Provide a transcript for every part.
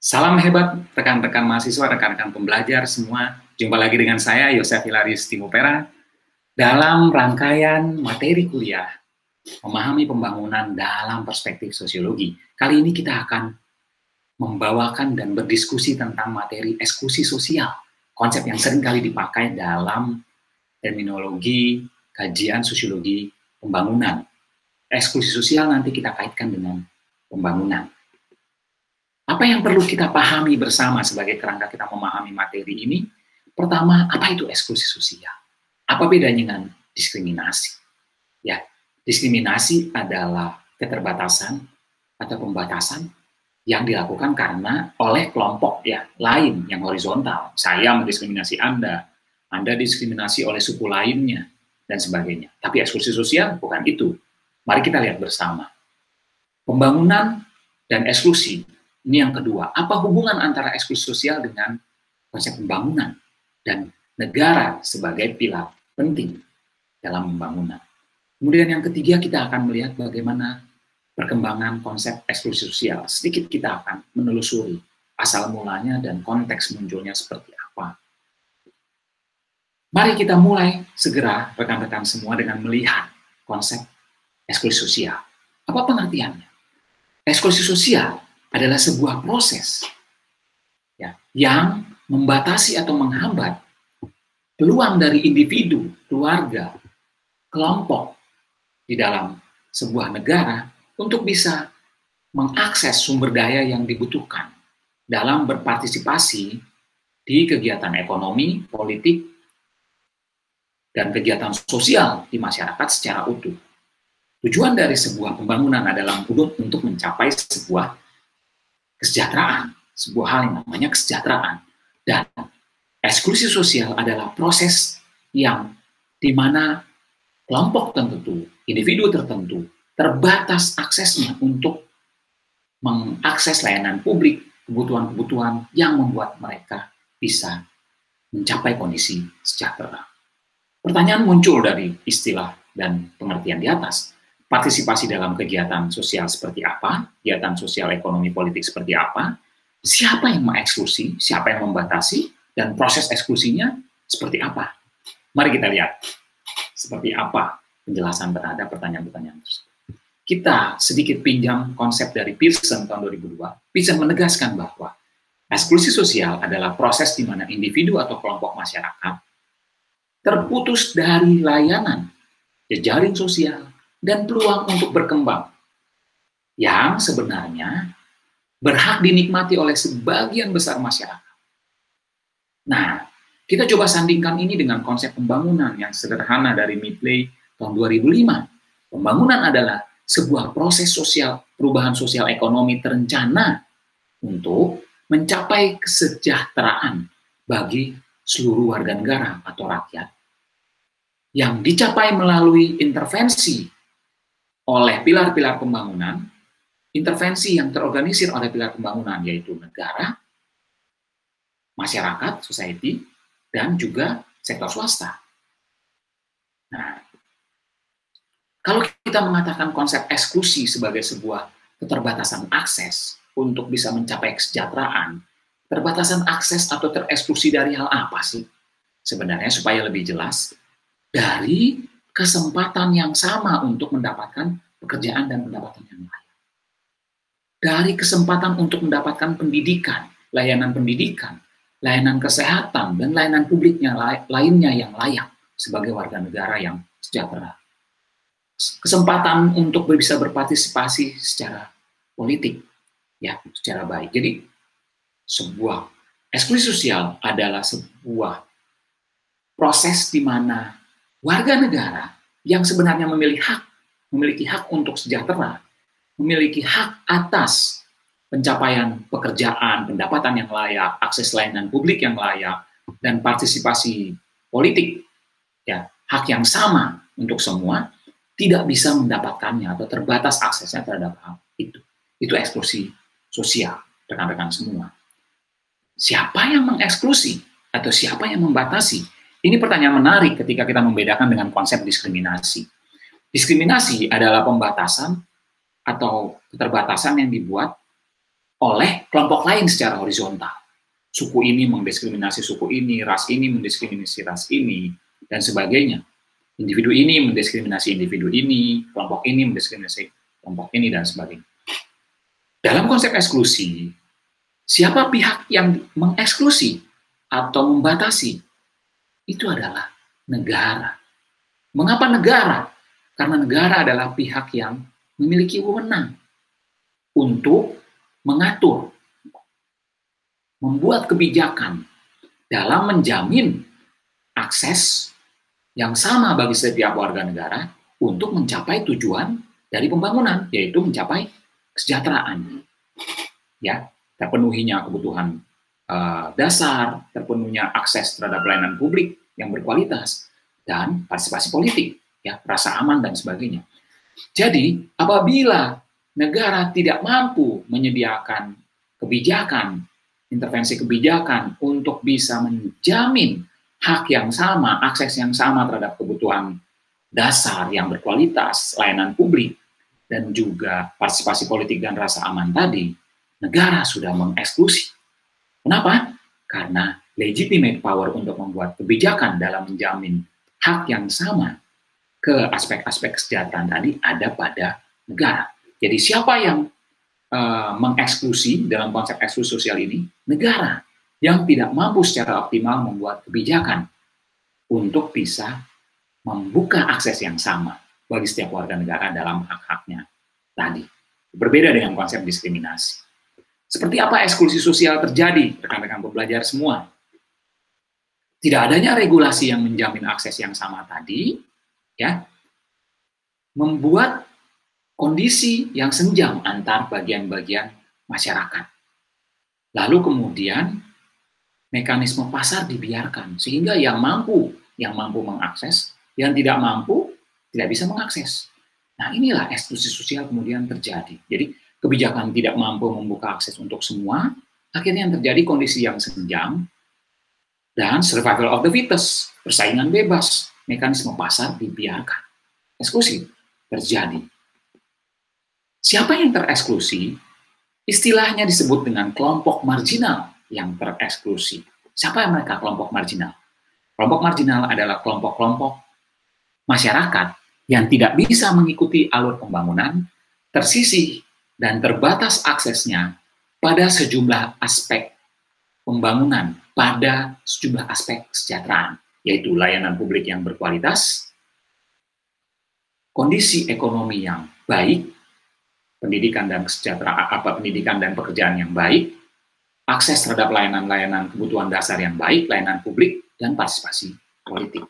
Salam hebat rekan-rekan mahasiswa, rekan-rekan pembelajar semua. Jumpa lagi dengan saya, Yosef Hilaris Timopera, dalam rangkaian materi kuliah Memahami Pembangunan dalam Perspektif Sosiologi. Kali ini kita akan membawakan dan berdiskusi tentang materi eksklusi sosial, konsep yang sering kali dipakai dalam terminologi kajian sosiologi pembangunan. Eksklusi sosial nanti kita kaitkan dengan pembangunan. Apa yang perlu kita pahami bersama sebagai kerangka kita memahami materi ini? Pertama, apa itu eksklusi sosial? Apa bedanya dengan diskriminasi? Ya, diskriminasi adalah keterbatasan atau pembatasan yang dilakukan karena oleh kelompok lain yang horizontal. Saya mendiskriminasi Anda diskriminasi oleh suku lainnya, dan sebagainya. Tapi eksklusi sosial bukan itu. Mari kita lihat bersama. Pembangunan dan eksklusi. Ini yang kedua, apa hubungan antara eksklusi sosial dengan konsep pembangunan dan negara sebagai pilar penting dalam pembangunan. Kemudian yang ketiga, kita akan melihat bagaimana perkembangan konsep eksklusi sosial. Sedikit kita akan menelusuri asal mulanya dan konteks munculnya seperti apa. Mari kita mulai segera rekan-rekan semua dengan melihat konsep eksklusi sosial. Apa pengertiannya? Eksklusi sosial adalah sebuah proses yang membatasi atau menghambat peluang dari individu, keluarga, kelompok di dalam sebuah negara untuk bisa mengakses sumber daya yang dibutuhkan dalam berpartisipasi di kegiatan ekonomi, politik, dan kegiatan sosial di masyarakat secara utuh. Tujuan dari sebuah pembangunan adalah untuk mencapai sebuah kesejahteraan, sebuah hal yang namanya kesejahteraan. Dan eksklusi sosial adalah proses yang di mana kelompok tertentu, individu tertentu, terbatas aksesnya untuk mengakses layanan publik, kebutuhan-kebutuhan yang membuat mereka bisa mencapai kondisi sejahtera. Pertanyaan muncul dari istilah dan pengertian di atas. Partisipasi dalam kegiatan sosial seperti apa, kegiatan sosial ekonomi politik seperti apa, siapa yang mengeksklusi, siapa yang membatasi, dan proses eksklusinya seperti apa. Mari kita lihat seperti apa penjelasan terhadap pertanyaan-pertanyaan tersebut. Kita sedikit pinjam konsep dari Pearson tahun 2002. Pearson menegaskan bahwa eksklusi sosial adalah proses di mana individu atau kelompok masyarakat terputus dari layanan, jejaring sosial, dan peluang untuk berkembang yang sebenarnya berhak dinikmati oleh sebagian besar masyarakat. Nah, kita coba sandingkan ini dengan konsep pembangunan yang sederhana dari Midley tahun 2005. Pembangunan adalah sebuah proses sosial, perubahan sosial ekonomi terencana untuk mencapai kesejahteraan bagi seluruh warga negara atau rakyat yang dicapai melalui intervensi oleh pilar-pilar pembangunan, intervensi yang terorganisir oleh pilar pembangunan, yaitu negara, masyarakat, society, dan juga sektor swasta. Nah, kalau kita mengatakan konsep eksklusi sebagai sebuah keterbatasan akses untuk bisa mencapai kesejahteraan, keterbatasan akses atau tereksklusi dari hal apa sih? Sebenarnya supaya lebih jelas, dari kesempatan yang sama untuk mendapatkan pekerjaan dan pendapatan yang layak. Dari kesempatan untuk mendapatkan pendidikan, layanan kesehatan, dan layanan publiknya lainnya yang layak sebagai warga negara yang sejahtera. Kesempatan untuk bisa berpartisipasi secara politik, secara baik. Jadi, sebuah eksklusi sosial adalah sebuah proses di mana warga negara yang sebenarnya memiliki hak untuk sejahtera, memiliki hak atas pencapaian pekerjaan, pendapatan yang layak, akses layanan publik yang layak, dan partisipasi politik, hak yang sama untuk semua, tidak bisa mendapatkannya atau terbatas aksesnya terhadap hal itu. Itu eksklusi sosial, rekan-rekan semua. Siapa yang mengeksklusi atau siapa yang membatasi? Ini pertanyaan menarik ketika kita membedakan dengan konsep diskriminasi. Diskriminasi adalah pembatasan atau keterbatasan yang dibuat oleh kelompok lain secara horizontal. Suku ini mendiskriminasi suku ini, ras ini mendiskriminasi ras ini, dan sebagainya. Individu ini mendiskriminasi individu ini, kelompok ini mendiskriminasi kelompok ini, dan sebagainya. Dalam konsep eksklusi, siapa pihak yang mengeksklusi atau membatasi? Itu adalah negara. Mengapa negara? Karena negara adalah pihak yang memiliki wewenang untuk mengatur, membuat kebijakan dalam menjamin akses yang sama bagi setiap warga negara untuk mencapai tujuan dari pembangunan, yaitu mencapai kesejahteraan. Ya, terpenuhinya kebutuhan dasar, terpenuhinya akses terhadap pelayanan publik yang berkualitas, dan partisipasi politik, ya, rasa aman dan sebagainya. Jadi, apabila negara tidak mampu menyediakan kebijakan, intervensi kebijakan untuk bisa menjamin hak yang sama, akses yang sama terhadap kebutuhan dasar yang berkualitas, layanan publik, dan juga partisipasi politik dan rasa aman tadi, negara sudah mengeksklusi. Kenapa? Karena legitimate power untuk membuat kebijakan dalam menjamin hak yang sama ke aspek-aspek kesejahteraan tadi ada pada negara. Jadi siapa yang mengeksklusi dalam konsep eksklusi sosial ini? Negara yang tidak mampu secara optimal membuat kebijakan untuk bisa membuka akses yang sama bagi setiap warga negara dalam hak-haknya tadi. Berbeda dengan konsep diskriminasi. Seperti apa eksklusi sosial terjadi, rekan-rekan pembelajar semua? Tidak adanya regulasi yang menjamin akses yang sama tadi, ya, membuat kondisi yang senjang antar bagian-bagian masyarakat. Lalu kemudian mekanisme pasar dibiarkan sehingga yang mampu mengakses, yang tidak mampu tidak bisa mengakses. Nah, inilah eksklusi sosial kemudian terjadi. Jadi kebijakan tidak mampu membuka akses untuk semua, akhirnya yang terjadi kondisi yang senjang dan survival of the fittest, persaingan bebas, mekanisme pasar dibiarkan. Eksklusi terjadi. Siapa yang tereksklusi? Istilahnya disebut dengan kelompok marginal yang tereksklusi. Siapa yang mereka kelompok marginal? Kelompok marginal adalah kelompok-kelompok masyarakat yang tidak bisa mengikuti alur pembangunan, tersisih dan terbatas aksesnya pada sejumlah aspek pembangunan, pada sejumlah aspek kesejahteraan, yaitu layanan publik yang berkualitas, kondisi ekonomi yang baik, pendidikan dan kesejahteraan, pendidikan dan pekerjaan yang baik, akses terhadap layanan-layanan kebutuhan dasar yang baik, layanan publik, dan partisipasi politik.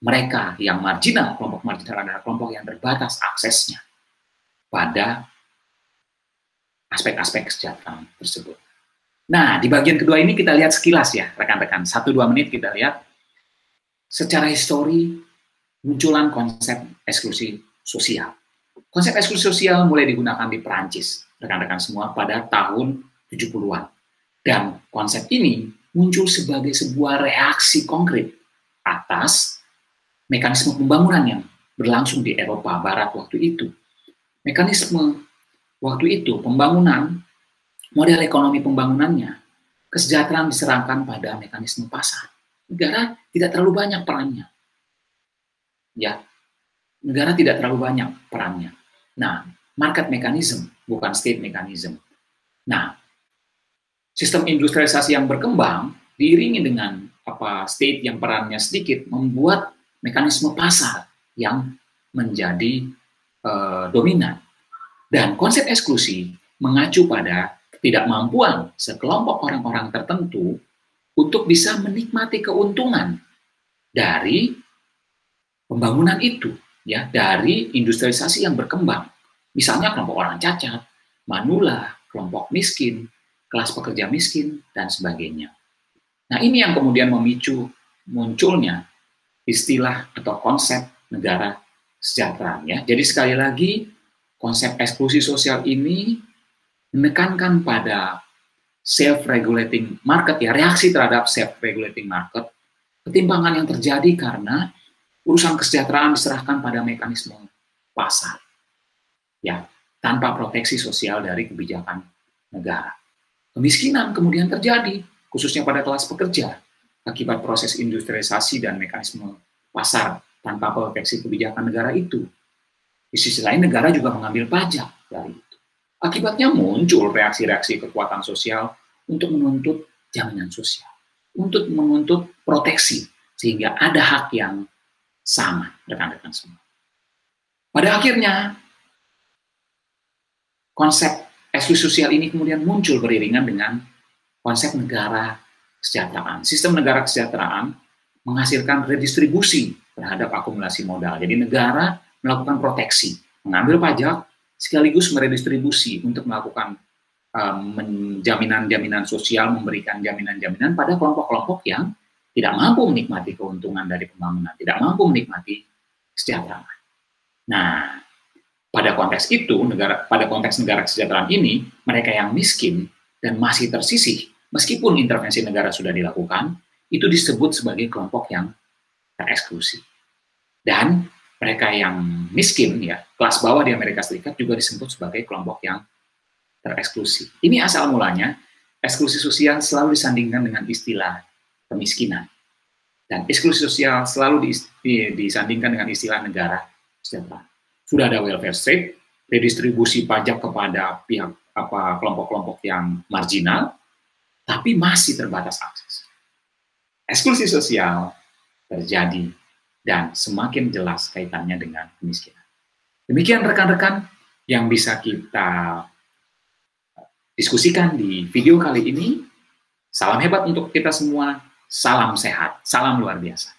Mereka yang marginal, kelompok marginal adalah kelompok yang terbatas aksesnya pada aspek-aspek kesejahteraan tersebut. Nah, di bagian kedua ini kita lihat sekilas ya, rekan-rekan. 1-2 menit kita lihat secara histori munculan konsep eksklusi sosial. Konsep eksklusi sosial mulai digunakan di Perancis, rekan-rekan semua, pada tahun 70-an. Dan konsep ini muncul sebagai sebuah reaksi konkret atas mekanisme pembangunan yang berlangsung di Eropa Barat waktu itu. Mekanisme waktu itu, pembangunan, model ekonomi pembangunannya, kesejahteraan diserahkan pada mekanisme pasar. Negara tidak terlalu banyak perannya. Ya, negara tidak terlalu banyak perannya. Nah, market mechanism, bukan state mechanism. Nah, sistem industrialisasi yang berkembang diiringi dengan state yang perannya sedikit, membuat mekanisme pasar yang menjadi dominan. Dan konsep eksklusi mengacu pada ketidakmampuan sekelompok orang-orang tertentu untuk bisa menikmati keuntungan dari pembangunan itu, ya, dari industrialisasi yang berkembang. Misalnya kelompok orang cacat, manula, kelompok miskin, kelas pekerja miskin, dan sebagainya. Nah, ini yang kemudian memicu munculnya istilah atau konsep negara kesejahteraan, ya. Jadi sekali lagi, konsep eksklusi sosial ini menekankan pada self-regulating market, ya, reaksi terhadap self-regulating market, ketimpangan yang terjadi karena urusan kesejahteraan diserahkan pada mekanisme pasar, ya, tanpa proteksi sosial dari kebijakan negara. Kemiskinan kemudian terjadi, khususnya pada kelas pekerja, akibat proses industrialisasi dan mekanisme pasar tanpa proteksi kebijakan negara itu. Di sisi lain, negara juga mengambil pajak dari itu. Akibatnya muncul reaksi-reaksi kekuatan sosial untuk menuntut jaminan sosial, untuk menuntut proteksi, sehingga ada hak yang sama, rekan-rekan semua. Pada akhirnya, konsep eksklusi sosial ini kemudian muncul beriringan dengan konsep negara kesejahteraan. Sistem negara kesejahteraan menghasilkan redistribusi terhadap akumulasi modal. Jadi negara melakukan proteksi, mengambil pajak, sekaligus meredistribusi untuk melakukan jaminan-jaminan sosial, memberikan jaminan-jaminan pada kelompok-kelompok yang tidak mampu menikmati keuntungan dari pembangunan, tidak mampu menikmati kesejahteraan. Nah, pada konteks itu, pada konteks negara kesejahteraan ini, mereka yang miskin dan masih tersisih, meskipun intervensi negara sudah dilakukan, itu disebut sebagai kelompok yang tereksklusi. Dan mereka yang miskin, ya, kelas bawah di Amerika Serikat juga disebut sebagai kelompok yang tereksklusi. Ini asal mulanya, eksklusi sosial selalu disandingkan dengan istilah kemiskinan. Dan eksklusi sosial selalu disandingkan dengan istilah negara kesejahteraan. Sudah ada welfare state, redistribusi pajak kepada pihak kelompok-kelompok yang marginal, tapi masih terbatas akses. Eksklusi sosial terjadi dan semakin jelas kaitannya dengan kemiskinan. Demikian rekan-rekan yang bisa kita diskusikan di video kali ini. Salam hebat untuk kita semua, salam sehat, salam luar biasa.